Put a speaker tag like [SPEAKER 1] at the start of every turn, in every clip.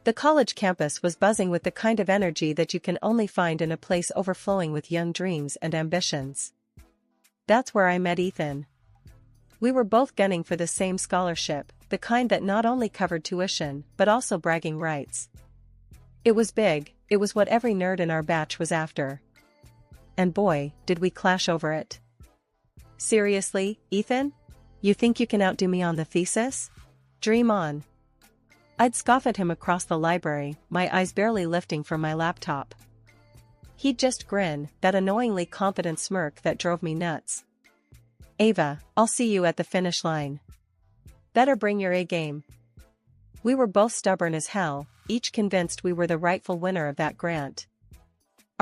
[SPEAKER 1] The college campus was buzzing with the kind of energy that you can only find in a place overflowing with young dreams and ambitions. That's where I met Ethan. We were both gunning for the same scholarship, the kind that not only covered tuition but also bragging rights. It was big, it was what every nerd in our batch was after. And boy, did we clash over it. Seriously, Ethan? You think you can outdo me on the thesis? Dream on. I'd scoff at him across the library, my eyes barely lifting from my laptop. He'd just grin, that annoyingly confident smirk that drove me nuts. Ava, I'll see you at the finish line. Better bring your A game. We were both stubborn as hell, each convinced we were the rightful winner of that grant.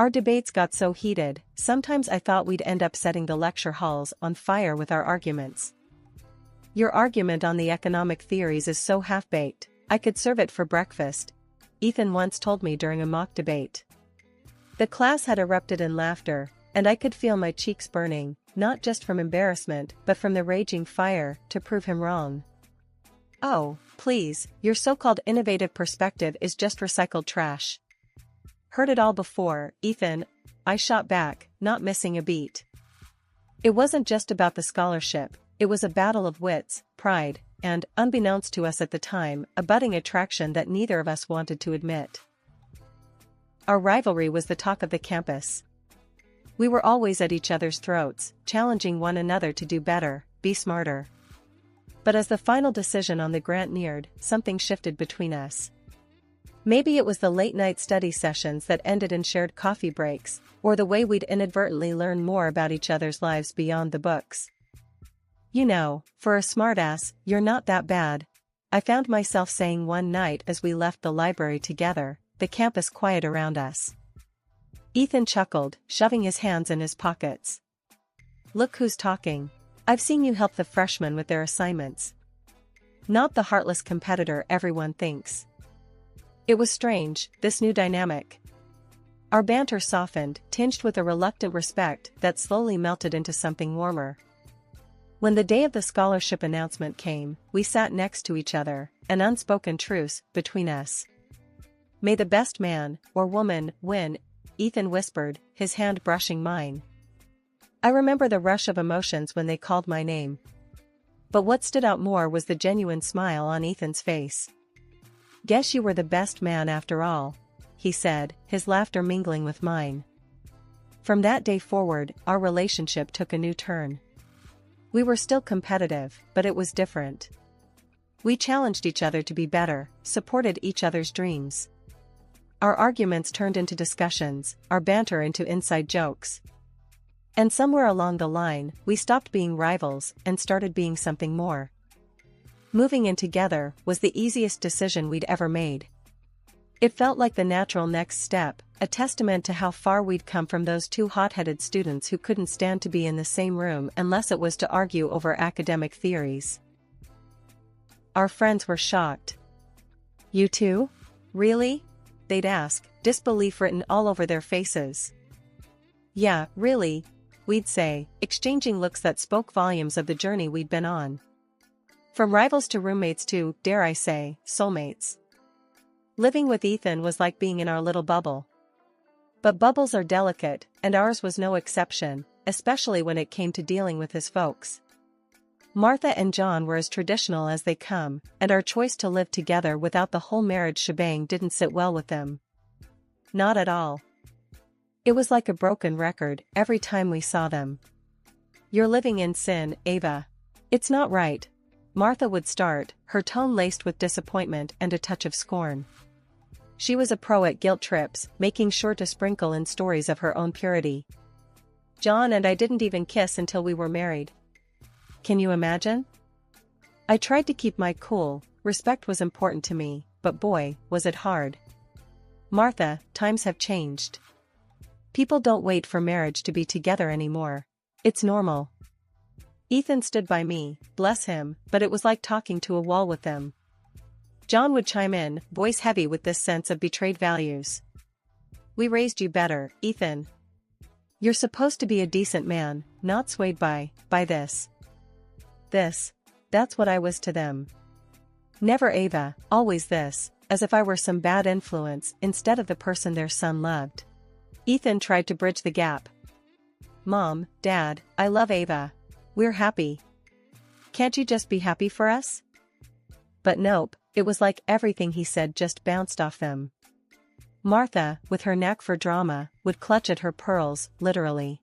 [SPEAKER 1] Our debates got so heated, sometimes I thought we'd end up setting the lecture halls on fire with our arguments. Your argument on the economic theories is so half-baked, I could serve it for breakfast, Ethan once told me during a mock debate. The class had erupted in laughter, and I could feel my cheeks burning, not just from embarrassment but from the raging fire to prove him wrong. Oh, please, your so-called innovative perspective is just recycled trash. Heard it all before, Ethan, I shot back, not missing a beat. It wasn't just about the scholarship, it was a battle of wits, pride, and, unbeknownst to us at the time, a budding attraction that neither of us wanted to admit. Our rivalry was the talk of the campus. We were always at each other's throats, challenging one another to do better, be smarter. But as the final decision on the grant neared, something shifted between us. Maybe it was the late-night study sessions that ended in shared coffee breaks, or the way we'd inadvertently learn more about each other's lives beyond the books. You know, for a smartass, you're not that bad, I found myself saying one night as we left the library together, the campus quiet around us. Ethan chuckled, shoving his hands in his pockets. Look who's talking. I've seen you help the freshmen with their assignments. Not the heartless competitor everyone thinks. It was strange, this new dynamic. Our banter softened, tinged with a reluctant respect that slowly melted into something warmer. When the day of the scholarship announcement came, we sat next to each other, an unspoken truce between us. May the best man, or woman, win, Ethan whispered, his hand brushing mine. I remember the rush of emotions when they called my name. But what stood out more was the genuine smile on Ethan's face. Guess you were the best man after all, he said, his laughter mingling with mine. From that day forward, our relationship took a new turn. We were still competitive, but it was different. We challenged each other to be better, supported each other's dreams. Our arguments turned into discussions, our banter into inside jokes. And somewhere along the line, we stopped being rivals and started being something more. Moving in together was the easiest decision we'd ever made. It felt like the natural next step, a testament to how far we'd come from those two hot-headed students who couldn't stand to be in the same room unless it was to argue over academic theories. Our friends were shocked. You too? Really? They'd ask, disbelief written all over their faces. Yeah, really, we'd say, exchanging looks that spoke volumes of the journey we'd been on. From rivals to roommates to, dare I say, soulmates. Living with Ethan was like being in our little bubble. But bubbles are delicate, and ours was no exception, especially when it came to dealing with his folks. Martha and John were as traditional as they come, and our choice to live together without the whole marriage shebang didn't sit well with them. Not at all. It was like a broken record every time we saw them. You're living in sin, Ava. It's not right. Martha would start, her tone laced with disappointment and a touch of scorn. She was a pro at guilt trips, making sure to sprinkle in stories of her own purity. John and I didn't even kiss until we were married. Can you imagine? I tried to keep my cool, respect was important to me, but boy, was it hard. Martha, times have changed. People don't wait for marriage to be together anymore. It's normal. Ethan stood by me, bless him, but it was like talking to a wall with them. John would chime in, voice heavy with this sense of betrayed values. We raised you better, Ethan. You're supposed to be a decent man, not swayed by this. That's what I was to them. Never Ava, always this, as if I were some bad influence instead of the person their son loved. Ethan tried to bridge the gap. "Mom, Dad, I love Ava. We're happy. Can't you just be happy for us?" But nope, it was like everything he said just bounced off them. Martha, with her knack for drama, would clutch at her pearls, literally.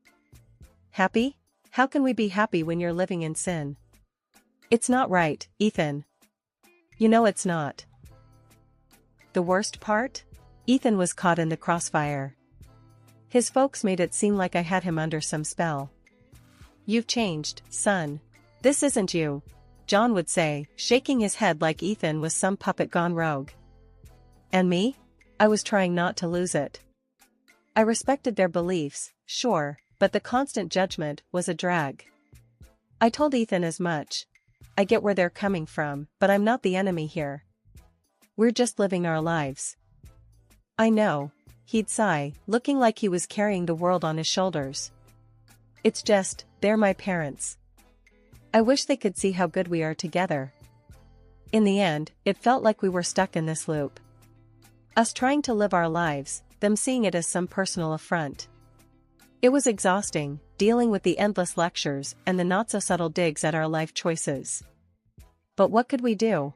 [SPEAKER 1] "Happy? How can we be happy when you're living in sin? It's not right, Ethan. You know it's not." The worst part? Ethan was caught in the crossfire. His folks made it seem like I had him under some spell. "You've changed, son. This isn't you," John would say, shaking his head like Ethan was some puppet gone rogue. And me? I was trying not to lose it. I respected their beliefs, sure, but the constant judgment was a drag. I told Ethan as much. "I get where they're coming from, but I'm not the enemy here. We're just living our lives." "I know," he'd sigh, looking like he was carrying the world on his shoulders. "It's just, they're my parents. I wish they could see how good we are together." In the end, it felt like we were stuck in this loop. Us trying to live our lives, them seeing it as some personal affront. It was exhausting, dealing with the endless lectures and the not-so-subtle digs at our life choices. But what could we do?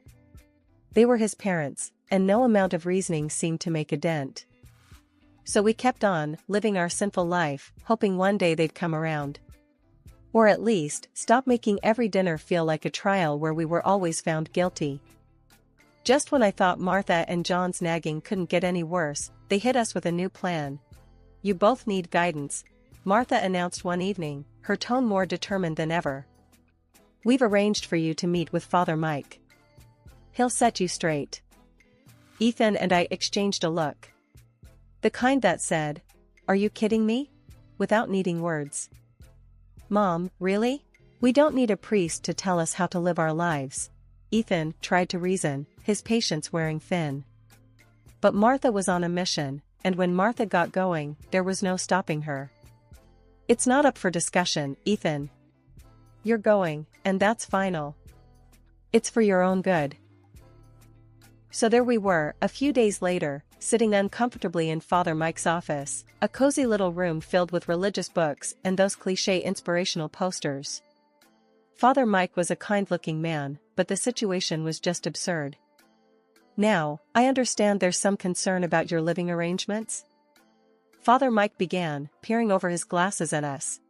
[SPEAKER 1] They were his parents, and no amount of reasoning seemed to make a dent. So we kept on, living our sinful life, hoping one day they'd come around. Or at least, stop making every dinner feel like a trial where we were always found guilty. Just when I thought Martha and John's nagging couldn't get any worse, they hit us with a new plan. "You both need guidance," Martha announced one evening, her tone more determined than ever. "We've arranged for you to meet with Father Mike. He'll set you straight." Ethan and I exchanged a look. The kind that said, "Are you kidding me?" without needing words. "Mom, really? We don't need a priest to tell us how to live our lives," Ethan tried to reason, his patience wearing thin. But Martha was on a mission, and when Martha got going, there was no stopping her. "It's not up for discussion, Ethan. You're going, and that's final. It's for your own good." So there we were, a few days later, sitting uncomfortably in Father Mike's office, a cozy little room filled with religious books and those cliché inspirational posters. Father Mike was a kind-looking man, but the situation was just absurd. "Now, I understand there's some concern about your living arrangements?" Father Mike began, peering over his glasses at us.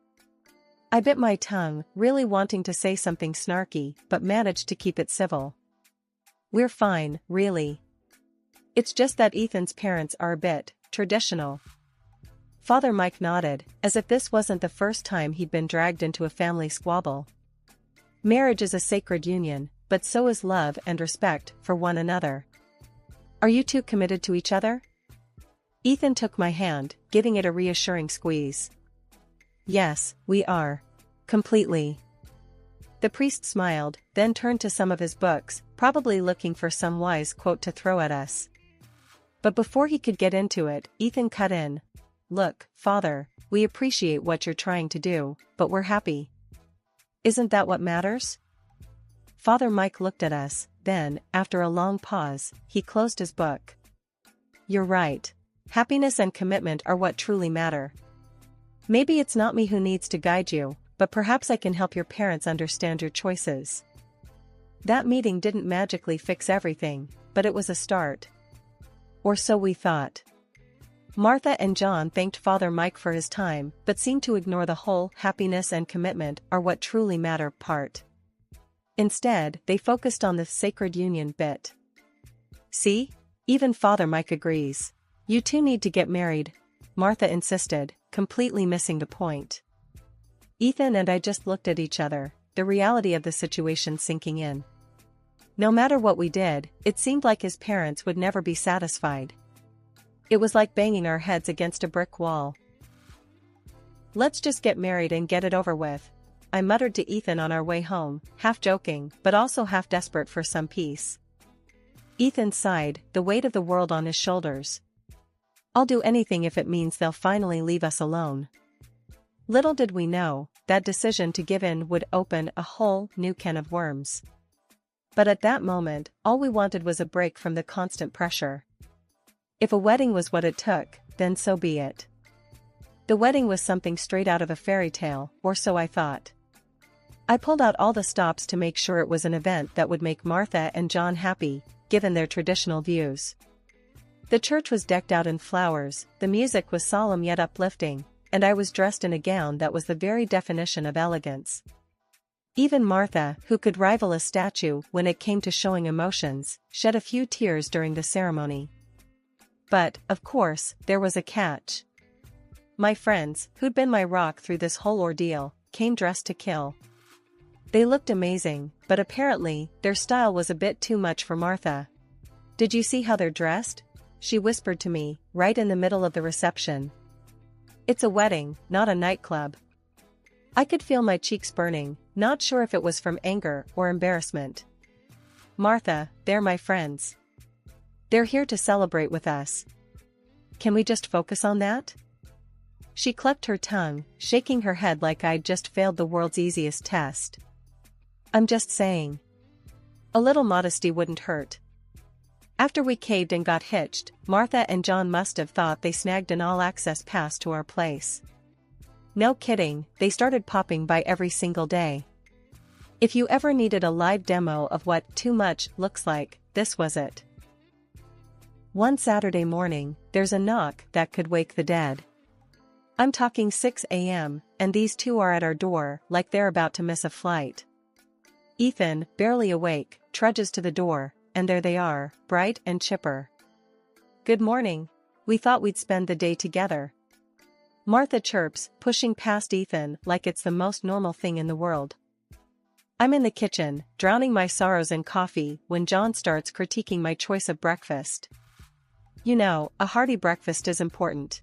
[SPEAKER 1] I bit my tongue, really wanting to say something snarky, but managed to keep it civil. "We're fine, really. It's just that Ethan's parents are a bit traditional." Father Mike nodded, as if this wasn't the first time he'd been dragged into a family squabble. "Marriage is a sacred union, but so is love and respect for one another. Are you two committed to each other?" Ethan took my hand, giving it a reassuring squeeze. "Yes, we are. Completely." The priest smiled, then turned to some of his books, probably looking for some wise quote to throw at us. But before he could get into it, Ethan cut in. "Look, Father, we appreciate what you're trying to do, but we're happy. Isn't that what matters?" Father Mike looked at us, then, after a long pause, he closed his book. "You're right. Happiness and commitment are what truly matter. Maybe it's not me who needs to guide you, but perhaps I can help your parents understand your choices." That meeting didn't magically fix everything, but it was a start. Or so we thought. Martha and John thanked Father Mike for his time, but seemed to ignore the whole "happiness and commitment are what truly matter" part. Instead, they focused on the sacred union bit. "See? Even Father Mike agrees. You two need to get married," Martha insisted, completely missing the point. Ethan and I just looked at each other, the reality of the situation sinking in. No matter what we did, it seemed like his parents would never be satisfied. It was like banging our heads against a brick wall. "Let's just get married and get it over with," I muttered to Ethan on our way home, half joking, but also half desperate for some peace. Ethan sighed, the weight of the world on his shoulders. "I'll do anything if it means they'll finally leave us alone." Little did we know, that decision to give in would open a whole new can of worms. But at that moment, all we wanted was a break from the constant pressure. If a wedding was what it took, then so be it. The wedding was something straight out of a fairy tale, or so I thought. I pulled out all the stops to make sure it was an event that would make Martha and John happy, given their traditional views. The church was decked out in flowers, the music was solemn yet uplifting, and I was dressed in a gown that was the very definition of elegance. Even Martha, who could rival a statue when it came to showing emotions, shed a few tears during the ceremony. But, of course, there was a catch. My friends, who'd been my rock through this whole ordeal, came dressed to kill. They looked amazing, but apparently, their style was a bit too much for Martha. "Did you see how they're dressed?" she whispered to me, right in the middle of the reception. "It's a wedding, not a nightclub." I could feel my cheeks burning, not sure if it was from anger or embarrassment. "Martha, they're my friends. They're here to celebrate with us. Can we just focus on that?" She clucked her tongue, shaking her head like I'd just failed the world's easiest test. "I'm just saying. A little modesty wouldn't hurt." After we caved and got hitched, Martha and John must have thought they snagged an all-access pass to our place. No kidding, they started popping by every single day. If you ever needed a live demo of what too much looks like, this was it. One Saturday morning, there's a knock that could wake the dead. I'm talking 6 a.m., and these two are at our door like they're about to miss a flight. Ethan, barely awake, trudges to the door, and there they are, bright and chipper. "Good morning. We thought we'd spend the day together." Martha chirps, pushing past Ethan like it's the most normal thing in the world. I'm in the kitchen, drowning my sorrows in coffee when John starts critiquing my choice of breakfast. "You know, a hearty breakfast is important."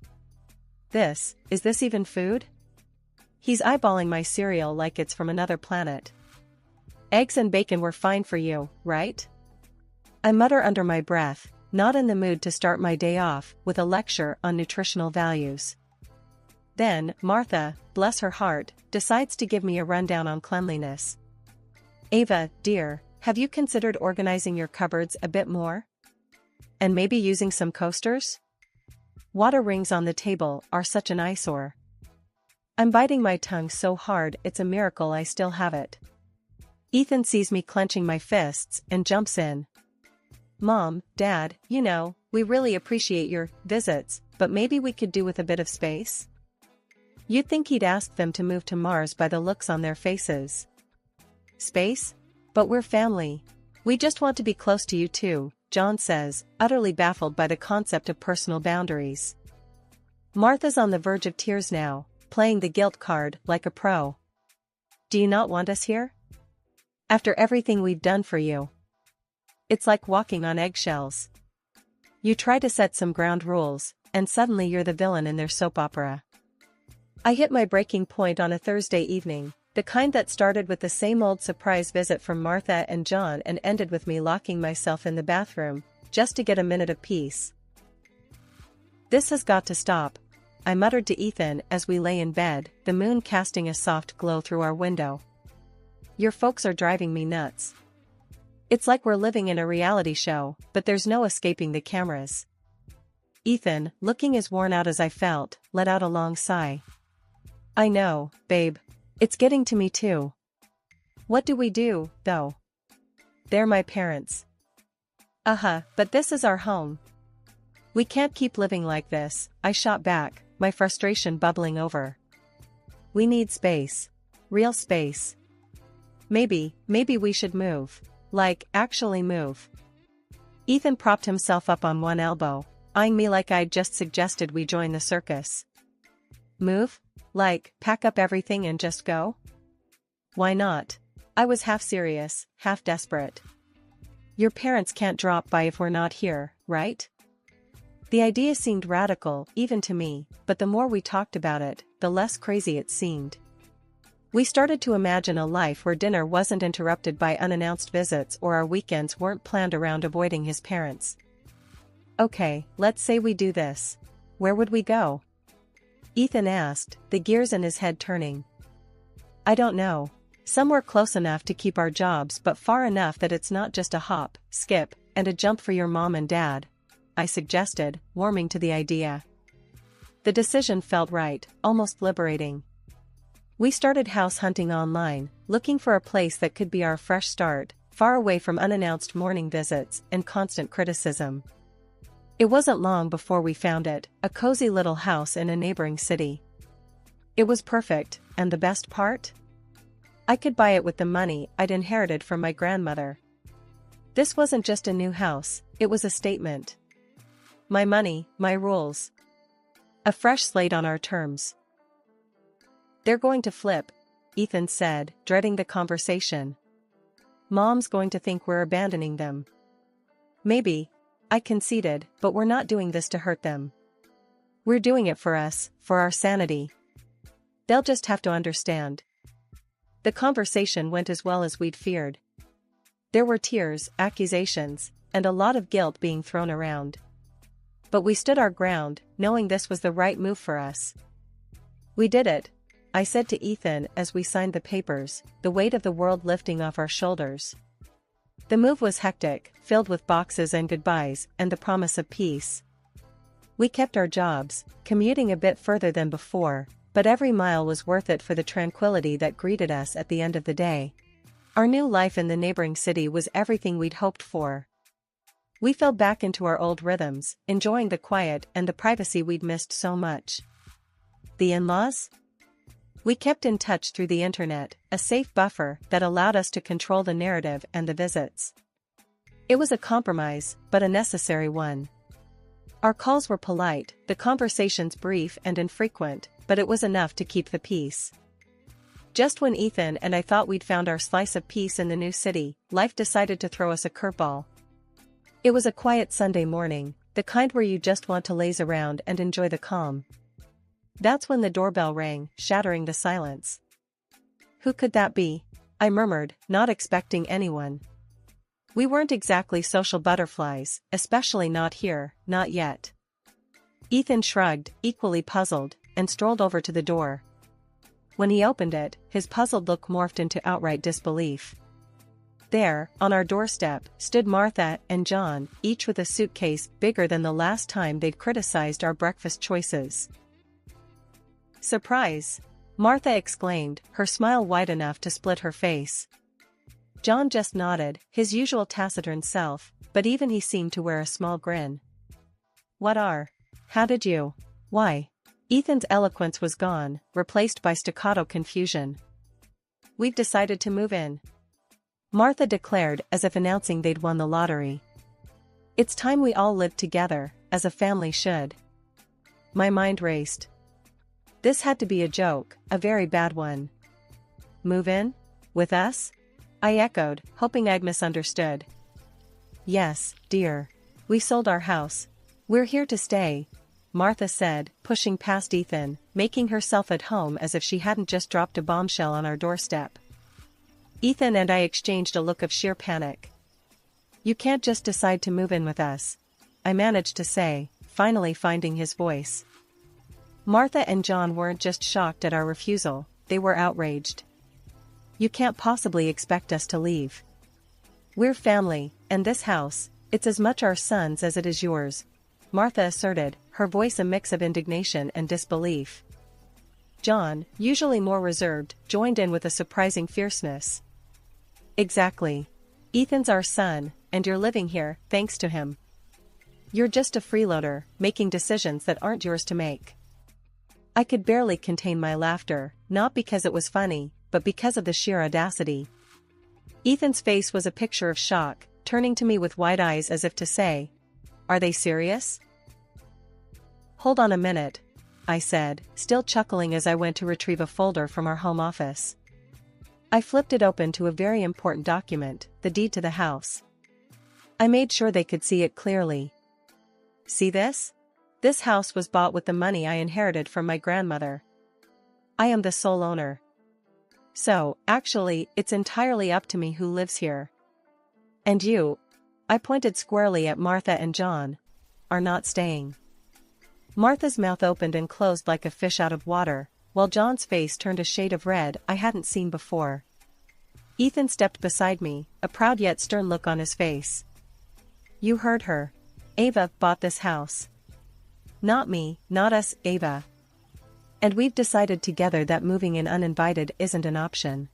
[SPEAKER 1] Is this even food?" He's eyeballing my cereal like it's from another planet. "Eggs and bacon were fine for you, right?" I mutter under my breath, not in the mood to start my day off with a lecture on nutritional values. Then, Martha, bless her heart, decides to give me a rundown on cleanliness. "Ava, dear, have you considered organizing your cupboards a bit more? And maybe using some coasters? Water rings on the table are such an eyesore." I'm biting my tongue so hard it's a miracle I still have it. Ethan sees me clenching my fists and jumps in. "Mom, Dad, you know, we really appreciate your visits, but maybe we could do with a bit of space?" You'd think he'd ask them to move to Mars by the looks on their faces. "Space? But we're family. We just want to be close to you too," John says, utterly baffled by the concept of personal boundaries. Martha's on the verge of tears now, playing the guilt card like a pro. "Do you not want us here? After everything we've done for you?" It's like walking on eggshells. You try to set some ground rules, and suddenly you're the villain in their soap opera. I hit my breaking point on a Thursday evening, the kind that started with the same old surprise visit from Martha and John and ended with me locking myself in the bathroom, just to get a minute of peace. "This has got to stop," I muttered to Ethan as we lay in bed, the moon casting a soft glow through our window. "Your folks are driving me nuts. It's like we're living in a reality show, but there's no escaping the cameras." Ethan, looking as worn out as I felt, let out a long sigh. "I know, babe. It's getting to me too. What do we do, though? They're my parents." But this is our home. We can't keep living like this," I shot back, my frustration bubbling over. "We need space. Real space. Maybe we should move. Like, actually move." Ethan propped himself up on one elbow, eyeing me like I'd just suggested we join the circus. "Move? Like, pack up everything and just go?" "Why not?" I was half serious, half desperate. "Your parents can't drop by if we're not here, right?" The idea seemed radical, even to me, but the more we talked about it, the less crazy it seemed. We started to imagine a life where dinner wasn't interrupted by unannounced visits or our weekends weren't planned around avoiding his parents. "Okay, let's say we do this. Where would we go?" Ethan asked, the gears in his head turning. "I don't know. Somewhere close enough to keep our jobs but far enough that it's not just a hop, skip, and a jump for your mom and dad, I suggested, warming to the idea. The decision felt right, almost liberating. We started house hunting online, looking for a place that could be our fresh start, far away from unannounced morning visits and constant criticism. It wasn't long before we found it, a cozy little house in a neighboring city. It was perfect, and the best part? I could buy it with the money I'd inherited from my grandmother. This wasn't just a new house, it was a statement. My money, my rules. A fresh slate on our terms. They're going to flip, Ethan said, dreading the conversation. Mom's going to think we're abandoning them. Maybe, I conceded, but we're not doing this to hurt them. We're doing it for us, for our sanity. They'll just have to understand. The conversation went as well as we'd feared. There were tears, accusations, and a lot of guilt being thrown around. But we stood our ground, knowing this was the right move for us. We did it, I said to Ethan as we signed the papers, the weight of the world lifting off our shoulders. The move was hectic, filled with boxes and goodbyes and the promise of peace. We kept our jobs, commuting a bit further than before, but every mile was worth it for the tranquility that greeted us at the end of the day. Our new life in the neighboring city was everything we'd hoped for. We fell back into our old rhythms, enjoying the quiet and the privacy we'd missed so much. The in-laws? We kept in touch through the internet, a safe buffer that allowed us to control the narrative and the visits. It was a compromise, but a necessary one. Our calls were polite, the conversations brief and infrequent, but it was enough to keep the peace. Just when Ethan and I thought we'd found our slice of peace in the new city, life decided to throw us a curveball. It was a quiet Sunday morning, the kind where you just want to laze around and enjoy the calm. That's when the doorbell rang, shattering the silence. Who could that be? I murmured, not expecting anyone. We weren't exactly social butterflies, especially not here, not yet. Ethan shrugged, equally puzzled, and strolled over to the door. When he opened it, his puzzled look morphed into outright disbelief. There, on our doorstep, stood Martha and John, each with a suitcase bigger than the last time they'd criticized our breakfast choices. Surprise! Martha exclaimed, her smile wide enough to split her face. John just nodded, his usual taciturn self, but even he seemed to wear a small grin. How did you? Why? Ethan's eloquence was gone, replaced by staccato confusion. We've decided to move in. Martha declared as if announcing they'd won the lottery. It's time we all lived together, as a family should. My mind raced. This had to be a joke, a very bad one. Move in? With us? I echoed, hoping I'd misunderstood. Yes, dear. We sold our house. We're here to stay, Martha said, pushing past Ethan, making herself at home as if she hadn't just dropped a bombshell on our doorstep. Ethan and I exchanged a look of sheer panic. You can't just decide to move in with us, I managed to say, finally finding his voice. Martha and John weren't just shocked at our refusal, they were outraged. You can't possibly expect us to leave. We're family, and this house, it's as much our son's as it is yours, Martha asserted, her voice a mix of indignation and disbelief. John, usually more reserved, joined in with a surprising fierceness. Exactly. Ethan's our son, and you're living here, thanks to him. You're just a freeloader, making decisions that aren't yours to make. I could barely contain my laughter, not because it was funny, but because of the sheer audacity. Ethan's face was a picture of shock, turning to me with wide eyes as if to say, "Are they serious?" Hold on a minute, I said, still chuckling as I went to retrieve a folder from our home office. I flipped it open to a very important document, the deed to the house. I made sure they could see it clearly. See this? This house was bought with the money I inherited from my grandmother. I am the sole owner. So, actually, it's entirely up to me who lives here. And you, I pointed squarely at Martha and John, are not staying. Martha's mouth opened and closed like a fish out of water, while John's face turned a shade of red I hadn't seen before. Ethan stepped beside me, a proud yet stern look on his face. You heard her. Ava bought this house. Not me, not us, Ava. And we've decided together that moving in uninvited isn't an option.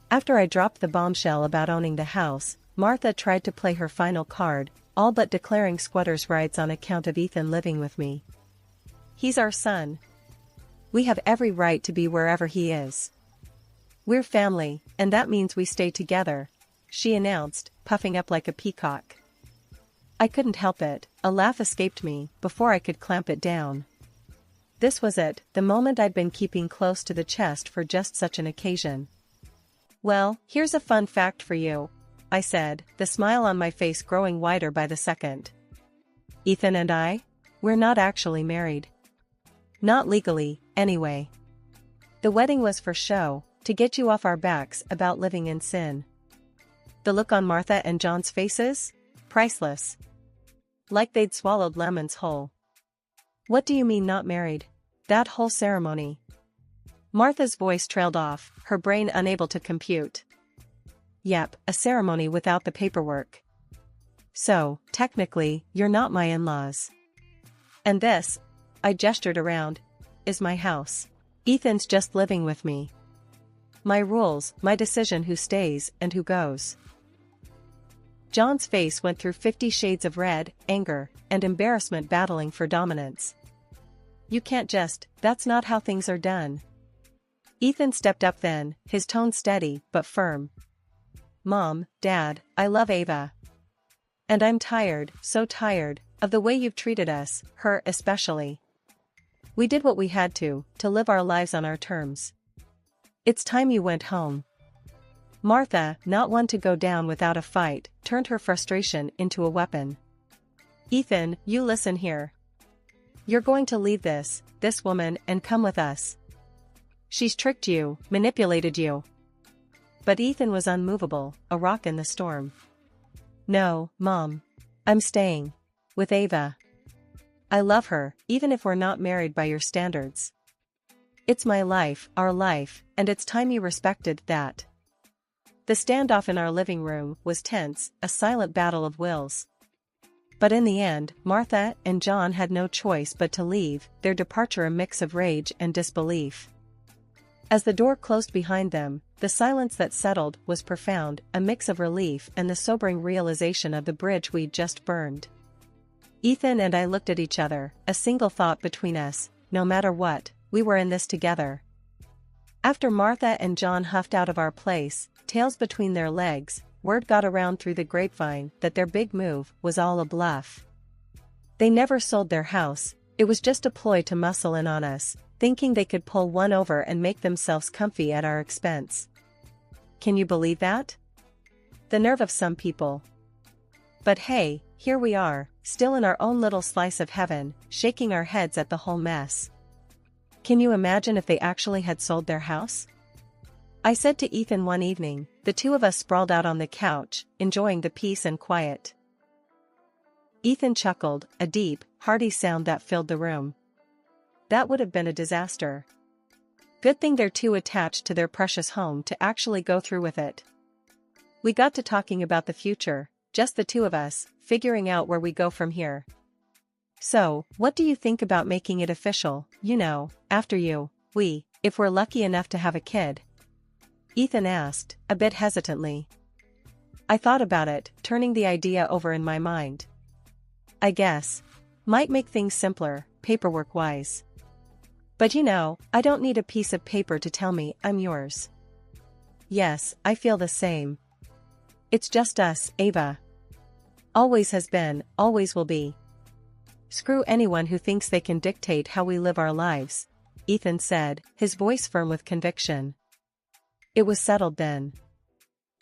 [SPEAKER 1] After I dropped the bombshell about owning the house, Martha tried to play her final card, all but declaring squatters' rights on account of Ethan living with me. He's our son. We have every right to be wherever he is. We're family, and that means we stay together, she announced, puffing up like a peacock. I couldn't help it, a laugh escaped me before I could clamp it down. This was it, the moment I'd been keeping close to the chest for just such an occasion. Well, here's a fun fact for you, I said, the smile on my face growing wider by the second. Ethan and I? We're not actually married. Not legally, anyway. The wedding was for show, to get you off our backs about living in sin. The look on Martha and John's faces? Priceless. Like they'd swallowed lemons whole. What do you mean not married? That whole ceremony. Martha's voice trailed off, her brain unable to compute. Yep, a ceremony without the paperwork. So, technically, you're not my in-laws. And this, I gestured around, is my house. Ethan's just living with me. My rules, my decision who stays and who goes. John's face went through 50 shades of red, anger, and embarrassment battling for dominance. You can't just, that's not how things are done. Ethan stepped up then, his tone steady but firm. Mom, Dad, I love Ava. And I'm tired, so tired, of the way you've treated us, her especially. We did what we had to live our lives on our terms. It's time you went home. Martha, not one to go down without a fight, turned her frustration into a weapon. Ethan, you listen here. You're going to leave this woman and come with us. She's tricked you, manipulated you. But Ethan was unmovable, a rock in the storm. No, Mom. I'm staying. With Ava. I love her, even if we're not married by your standards. It's my life, our life, and it's time you respected that. The standoff in our living room was tense, a silent battle of wills. But in the end, Martha and John had no choice but to leave, their departure a mix of rage and disbelief. As the door closed behind them, the silence that settled was profound, a mix of relief and the sobering realization of the bridge we'd just burned. Ethan and I looked at each other, a single thought between us, no matter what, we were in this together. After Martha and John huffed out of our place, tails between their legs, word got around through the grapevine that their big move was all a bluff. They never sold their house, it was just a ploy to muscle in on us, thinking they could pull one over and make themselves comfy at our expense. Can you believe that? The nerve of some people. But hey, here we are, still in our own little slice of heaven, shaking our heads at the whole mess. Can you imagine if they actually had sold their house? I said to Ethan one evening, the two of us sprawled out on the couch, enjoying the peace and quiet. Ethan chuckled, a deep, hearty sound that filled the room. That would have been a disaster. Good thing they're too attached to their precious home to actually go through with it. We got to talking about the future, just the two of us, figuring out where we go from here. So, what do you think about making it official, after if we're lucky enough to have a kid? Ethan asked, a bit hesitantly. I thought about it, turning the idea over in my mind. I guess. Might make things simpler, paperwork-wise. But I don't need a piece of paper to tell me I'm yours. Yes, I feel the same. It's just us, Ava. Always has been, always will be. Screw anyone who thinks they can dictate how we live our lives, Ethan said, his voice firm with conviction. It was settled then.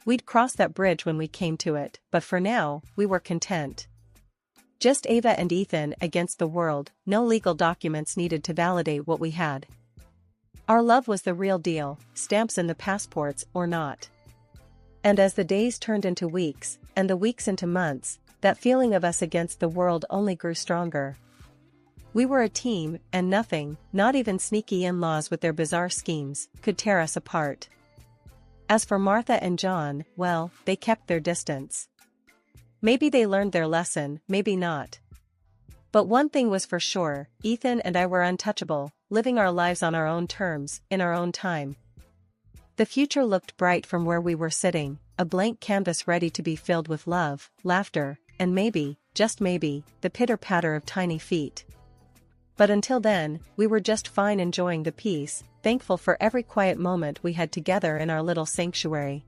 [SPEAKER 1] We'd cross that bridge when we came to it, but for now, we were content. Just Ava and Ethan against the world, no legal documents needed to validate what we had. Our love was the real deal, stamps in the passports or not. And as the days turned into weeks, and the weeks into months, that feeling of us against the world only grew stronger. We were a team, and nothing, not even sneaky in-laws with their bizarre schemes, could tear us apart. As for Martha and John, well, they kept their distance. Maybe they learned their lesson, maybe not. But one thing was for sure, Ethan and I were untouchable, living our lives on our own terms, in our own time. The future looked bright from where we were sitting, a blank canvas ready to be filled with love, laughter, and maybe, just maybe, the pitter-patter of tiny feet. But until then, we were just fine, enjoying the peace, thankful for every quiet moment we had together in our little sanctuary.